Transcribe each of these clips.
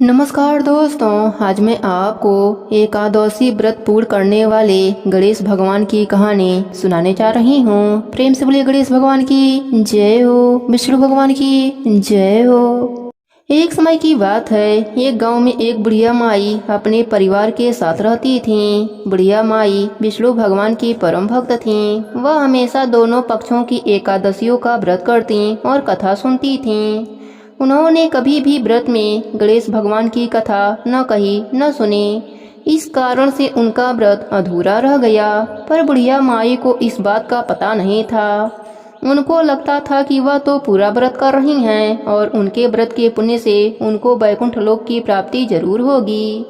नमस्कार दोस्तों, आज मैं आपको एकादशी व्रत पूर्ण करने वाले गणेश भगवान की कहानी सुनाने जा रही हूँ। प्रेम से बोलिए गणेश भगवान की जय हो, विष्णु भगवान की जय हो। एक समय की बात है, एक गांव में एक बुढ़िया माई अपने परिवार के साथ रहती थीं। बुढ़िया माई विष्णु भगवान की परम भक्त थीं। वह हमेशा दोनों पक्षों की एकादशियों का व्रत करती और कथा सुनती थीं। उन्होंने कभी भी व्रत में गणेश भगवान की कथा न कही न सुनी। इस कारण से उनका व्रत अधूरा रह गया। पर बुढ़िया माई को इस बात का पता नहीं था। उनको लगता था कि वह तो पूरा व्रत कर रही हैं और उनके व्रत के पुण्य से उनको वैकुंठ लोक की प्राप्ति जरूर होगी।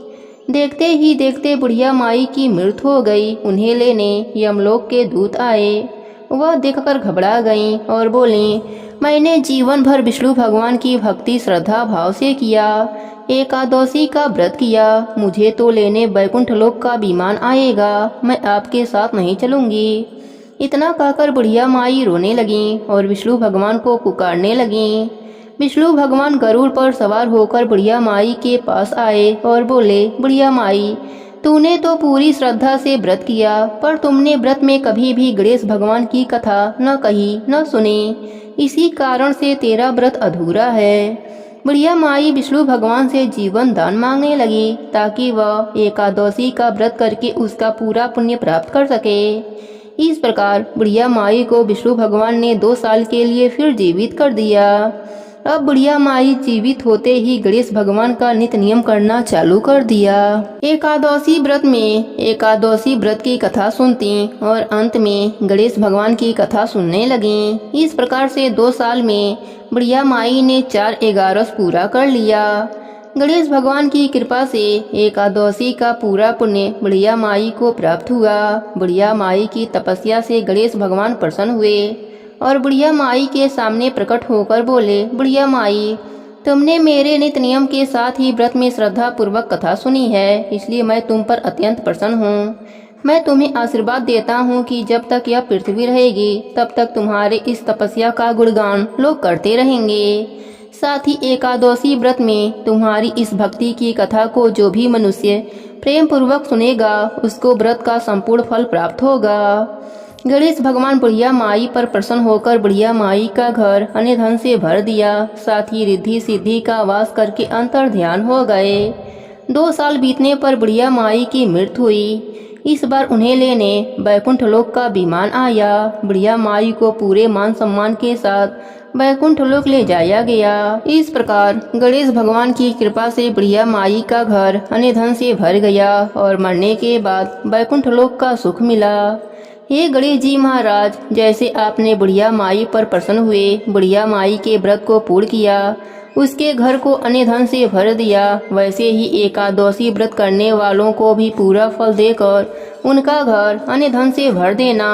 देखते ही देखते बुढ़िया माई की मृत्यु हो गई। उन्हें लेने यमलोक के दूत आए। वह देखकर घबरा गईं और बोलीं, मैंने जीवन भर विष्णु भगवान की भक्ति श्रद्धा भाव से किया, एकादशी का व्रत किया। मुझे तो लेने वैकुंठ लोक का विमान आएगा, मैं आपके साथ नहीं चलूंगी। इतना कहकर बुढ़िया माई रोने लगीं और विष्णु भगवान को पुकारने लगीं। विष्णु भगवान गरुड़ पर सवार होकर बुढ़िया माई के पास आए और बोले, बुढ़िया माई, तूने तो पूरी श्रद्धा से व्रत किया, पर तुमने व्रत में कभी भी गणेश भगवान की कथा न कही न सुनी। इसी कारण से तेरा व्रत अधूरा है। बुढ़िया माई विष्णु भगवान से जीवन दान मांगने लगी ताकि वह एकादशी का व्रत करके उसका पूरा पुण्य प्राप्त कर सके। इस प्रकार बुढ़िया माई को विष्णु भगवान ने 2 साल के लिए फिर जीवित कर दिया। अब बुढ़िया माई जीवित होते ही गणेश भगवान का नित्य नियम करना चालू कर दिया। एकादशी व्रत की कथा सुनती और अंत में गणेश भगवान की कथा सुनने लगी। इस प्रकार से 2 साल में बुढ़िया माई ने 4 एकादश पूरा कर लिया। गणेश भगवान की कृपा से एकादशी का पूरा पुण्य बुढ़िया माई को प्राप्त हुआ। बुढ़िया माई की तपस्या से गणेश भगवान प्रसन्न हुए और बुढ़िया माई के सामने प्रकट होकर बोले, बुढ़िया माई, तुमने मेरे नित्य नियम के साथ ही व्रत में श्रद्धा पूर्वक कथा सुनी है, इसलिए मैं तुम पर अत्यंत प्रसन्न हूँ। मैं तुम्हें आशीर्वाद देता हूँ कि जब तक यह पृथ्वी रहेगी तब तक तुम्हारे इस तपस्या का गुणगान लोग करते रहेंगे। साथ ही एकादशी व्रत में तुम्हारी इस भक्ति की कथा को जो भी मनुष्य प्रेम पूर्वक सुनेगा उसको व्रत का संपूर्ण फल प्राप्त होगा। गणेश भगवान बुढ़िया माई पर प्रसन्न होकर बुढ़िया माई का घर अन्य धन से भर दिया। साथ ही रिद्धि सिद्धि का वास करके अंतर ध्यान हो गए। 2 साल बीतने पर बुढ़िया माई की मृत्यु हुई। इस बार उन्हें लेने वैकुंठ लोक का विमान आया। बुढ़िया माई को पूरे मान सम्मान के साथ वैकुंठ लोक ले जाया गया। इस प्रकार गणेश भगवान की कृपा से बुढ़िया माई का घर अन्य धन से भर गया और मरने के बाद वैकुंठ लोक का सुख मिला। हे गणेश जी महाराज, जैसे आपने बुढ़िया माई पर प्रसन्न हुए, बुढ़िया माई के व्रत को पूर्ण किया, उसके घर को अन्य धन से भर दिया, वैसे ही एकादशी व्रत करने वालों को भी पूरा फल देकर उनका घर अन्य धन से भर देना।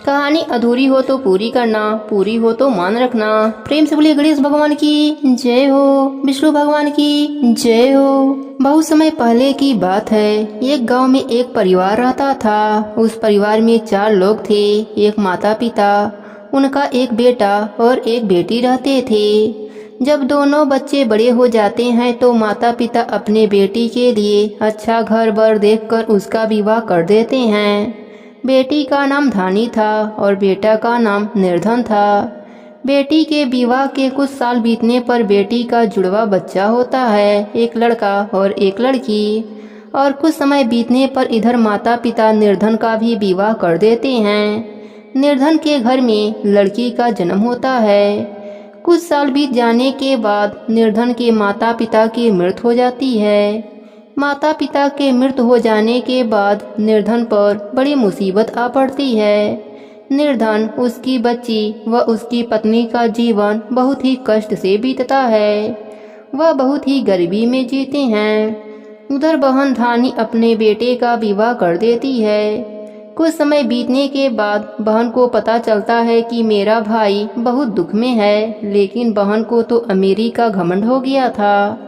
कहानी अधूरी हो तो पूरी करना, पूरी हो तो मान रखना। प्रेम से बोलिए गणेश भगवान की जय हो, विष्णु भगवान की जय हो। बहुत समय पहले की बात है, एक गांव में एक परिवार रहता था। उस परिवार में 4 लोग थे, एक माता पिता, उनका एक बेटा और एक बेटी रहते थे। जब दोनों बच्चे बड़े हो जाते हैं तो माता पिता अपने बेटी के लिए अच्छा घर बर देखकर उसका विवाह कर देते हैं। बेटी का नाम धानी था और बेटा का नाम निर्धन था। बेटी के विवाह के कुछ साल बीतने पर बेटी का जुड़वा बच्चा होता है, एक लड़का और एक लड़की। और कुछ समय बीतने पर इधर माता पिता निर्धन का भी विवाह कर देते हैं। निर्धन के घर में लड़की का जन्म होता है। कुछ साल बीत जाने के बाद निर्धन के माता पिता की मृत्यु हो जाती है। माता पिता के मृत्यु हो जाने के बाद निर्धन पर बड़ी मुसीबत आ पड़ती है। निर्धन, उसकी बच्ची व उसकी पत्नी का जीवन बहुत ही कष्ट से बीतता है। वह बहुत ही गरीबी में जीते हैं। उधर बहन धानी अपने बेटे का विवाह कर देती है। कुछ समय बीतने के बाद बहन को पता चलता है कि मेरा भाई बहुत दुख में है, लेकिन बहन को तो अमीरी का घमंड हो गया था।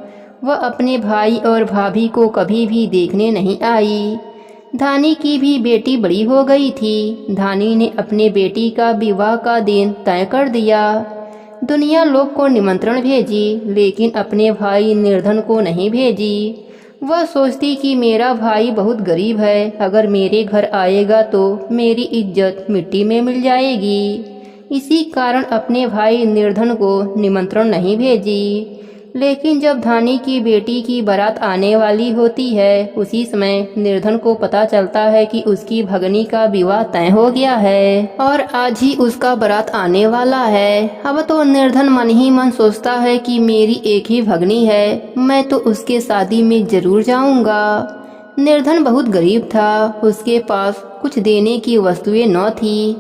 वह अपने भाई और भाभी को कभी भी देखने नहीं आई। धानी की भी बेटी बड़ी हो गई थी। धानी ने अपने बेटी का विवाह का दिन तय कर दिया। दुनिया लोग को निमंत्रण भेजी, लेकिन अपने भाई निर्धन को नहीं भेजी। वह सोचती कि मेरा भाई बहुत गरीब है, अगर मेरे घर आएगा तो मेरी इज्जत मिट्टी में मिल जाएगी। इसी कारण अपने भाई निर्धन को निमंत्रण नहीं भेजी। लेकिन जब धानी की बेटी की बारात आने वाली होती है, उसी समय निर्धन को पता चलता है कि उसकी भगनी का विवाह तय हो गया है और आज ही उसका बारात आने वाला है। अब तो निर्धन मन ही मन सोचता है कि मेरी एक ही भगनी है, मैं तो उसके शादी में जरूर जाऊंगा। निर्धन बहुत गरीब था, उसके पास कुछ देने की वस्तुएं न थी।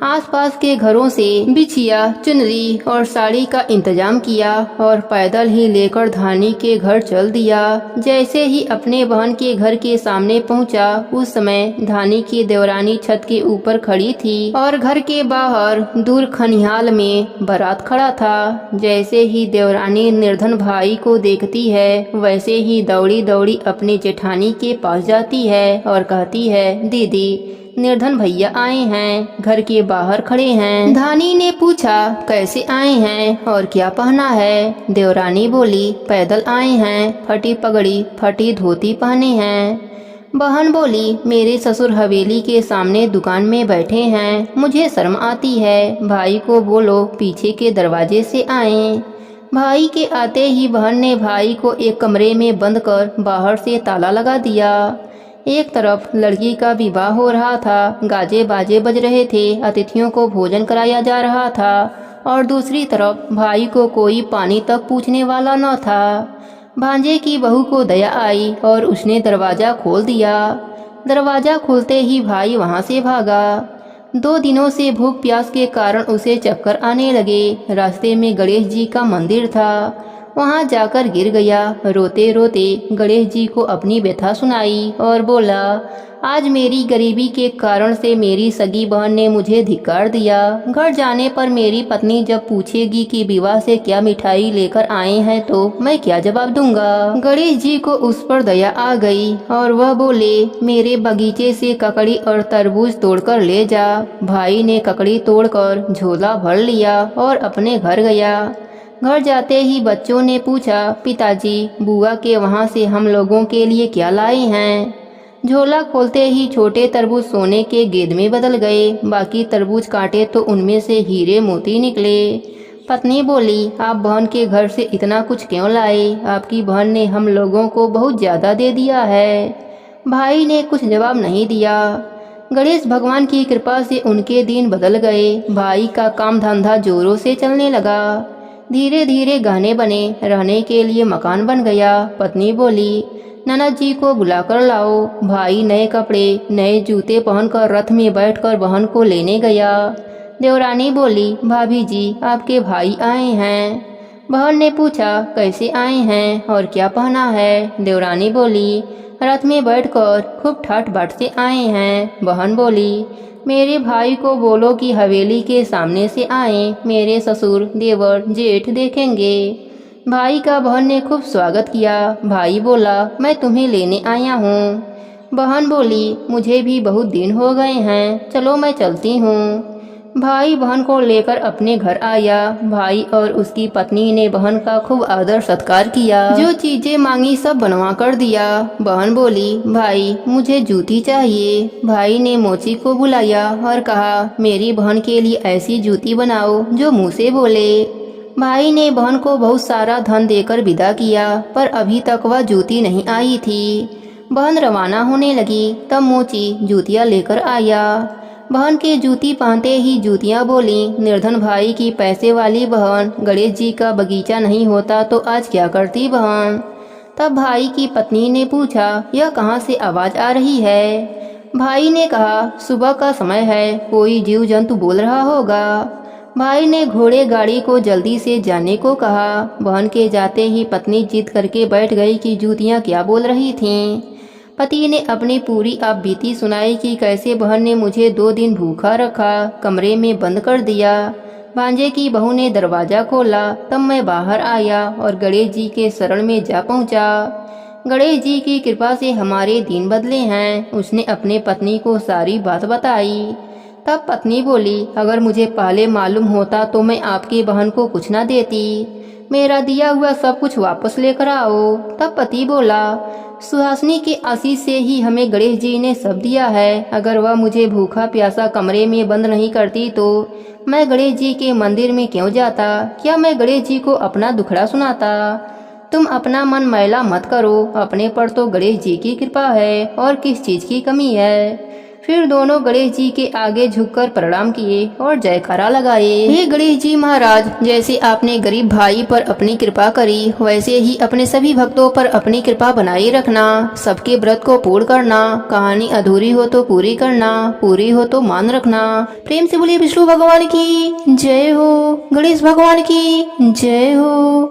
आसपास के घरों से बिछिया, चुनरी और साड़ी का इंतजाम किया और पैदल ही लेकर धानी के घर चल दिया। जैसे ही अपने बहन के घर के सामने पहुंचा, उस समय धानी की देवरानी छत के ऊपर खड़ी थी और घर के बाहर दूर खनिहाल में बारात खड़ा था। जैसे ही देवरानी निर्धन भाई को देखती है, वैसे ही दौड़ी दौड़ी अपने जेठानी के पास जाती है और कहती है, दीदी निर्धन भैया आए हैं, घर के बाहर खड़े हैं। धानी ने पूछा, कैसे आए हैं और क्या पहना है? देवरानी बोली, पैदल आए हैं, फटी पगड़ी फटी धोती पहने हैं। बहन बोली, मेरे ससुर हवेली के सामने दुकान में बैठे हैं, मुझे शर्म आती है, भाई को बोलो पीछे के दरवाजे से आए। भाई के आते ही बहन ने भाई को एक कमरे में बंद कर बाहर से ताला लगा दिया। एक तरफ लड़की का विवाह हो रहा था, गाजे बाजे बज रहे थे, अतिथियों को भोजन कराया जा रहा था और दूसरी तरफ भाई को कोई पानी तक पूछने वाला न था। भांजे की बहू को दया आई और उसने दरवाजा खोल दिया। दरवाजा खोलते ही भाई वहां से भागा। 2 दिनों से भूख प्यास के कारण उसे चक्कर आने लगे। रास्ते में गणेश जी का मंदिर था, वहां जाकर गिर गया। रोते रोते गणेश जी को अपनी व्यथा सुनाई और बोला, आज मेरी गरीबी के कारण से मेरी सगी बहन ने मुझे धिक्कार दिया। घर जाने पर मेरी पत्नी जब पूछेगी कि विवाह से क्या मिठाई लेकर आए हैं तो मैं क्या जवाब दूंगा। गणेश जी को उस पर दया आ गई और वह बोले, मेरे बगीचे से ककड़ी और तरबूज तोड़कर ले जा। भाई ने ककड़ी तोड़कर झोला भर लिया और अपने घर गया। घर जाते ही बच्चों ने पूछा, पिताजी बुआ के वहाँ से हम लोगों के लिए क्या लाए हैं? झोला खोलते ही छोटे तरबूज सोने के गेंद में बदल गए, बाकी तरबूज काटे तो उनमें से हीरे मोती निकले। पत्नी बोली, आप बहन के घर से इतना कुछ क्यों लाए? आपकी बहन ने हम लोगों को बहुत ज्यादा दे दिया है। भाई ने कुछ जवाब नहीं दिया। गणेश भगवान की कृपा से उनके दिन बदल गए। भाई का काम धंधा जोरों से चलने लगा। धीरे धीरे गहने बने, रहने के लिए मकान बन गया। पत्नी बोली, ननद जी को बुलाकर लाओ। भाई नए कपड़े नए जूते पहनकर रथ में बैठकर बहन को लेने गया। देवरानी बोली, भाभी जी आपके भाई आए हैं। बहन ने पूछा, कैसे आए हैं और क्या पहना है? देवरानी बोली, रथ में बैठकर खूब ठाट बाट से आए हैं। बहन बोली, मेरे भाई को बोलो कि हवेली के सामने से आए, मेरे ससुर देवर जेठ देखेंगे। भाई का बहन ने खूब स्वागत किया। भाई बोला, मैं तुम्हें लेने आया हूँ। बहन बोली, मुझे भी बहुत दिन हो गए हैं, चलो मैं चलती हूँ। भाई बहन को लेकर अपने घर आया। भाई और उसकी पत्नी ने बहन का खूब आदर सत्कार किया, जो चीजें मांगी सब बनवा कर दिया। बहन बोली, भाई मुझे जूती चाहिए। भाई ने मोची को बुलाया और कहा, मेरी बहन के लिए ऐसी जूती बनाओ जो मुँह से बोले। भाई ने बहन को बहुत सारा धन देकर विदा किया, पर अभी तक वह जूती नहीं आई थी। बहन रवाना होने लगी, तब मोची जूतियाँ लेकर आया। बहन के जूती पहनते ही जूतियाँ बोली, निर्धन भाई की पैसे वाली बहन, गणेश जी का बगीचा नहीं होता तो आज क्या करती बहन? तब भाई की पत्नी ने पूछा, यह कहाँ से आवाज आ रही है? भाई ने कहा, सुबह का समय है, कोई जीव जंतु बोल रहा होगा। भाई ने घोड़े गाड़ी को जल्दी से जाने को कहा। बहन के जाते ही पत्नी जिद करके बैठ गई कि जूतियाँ क्या बोल रही थीं। पति ने अपनी पूरी आप बीती सुनाई कि कैसे बहन ने मुझे 2 दिन भूखा रखा, कमरे में बंद कर दिया। भांजे की बहू ने दरवाजा खोला, तब मैं बाहर आया और गणेश जी के शरण में जा पहुंचा। गणेश जी की कृपा से हमारे दिन बदले हैं। उसने अपने पत्नी को सारी बात बताई। तब पत्नी बोली, अगर मुझे पहले मालूम होता तो मैं आपकी बहन को कुछ ना देती। मेरा दिया हुआ सब कुछ वापस लेकर आओ। तब पति बोला, सुहासिनी के आशीष से ही हमें गणेश जी ने सब दिया है। अगर वह मुझे भूखा प्यासा कमरे में बंद नहीं करती तो मैं गणेश जी के मंदिर में क्यों जाता? क्या मैं गणेश जी को अपना दुखड़ा सुनाता? तुम अपना मन मैला मत करो, अपने पर तो गणेश जी की कृपा है और किस चीज की कमी है। फिर दोनों गणेश जी के आगे झुककर प्रणाम किए और जयकारा लगाए। हे गणेश जी महाराज, जैसे आपने गरीब भाई पर अपनी कृपा करी, वैसे ही अपने सभी भक्तों पर अपनी कृपा बनाए रखना। सबके व्रत को पूर्ण करना। कहानी अधूरी हो तो पूरी करना, पूरी हो तो मान रखना। प्रेम से बोलिए विष्णु भगवान की जय हो, गणेश भगवान की जय हो।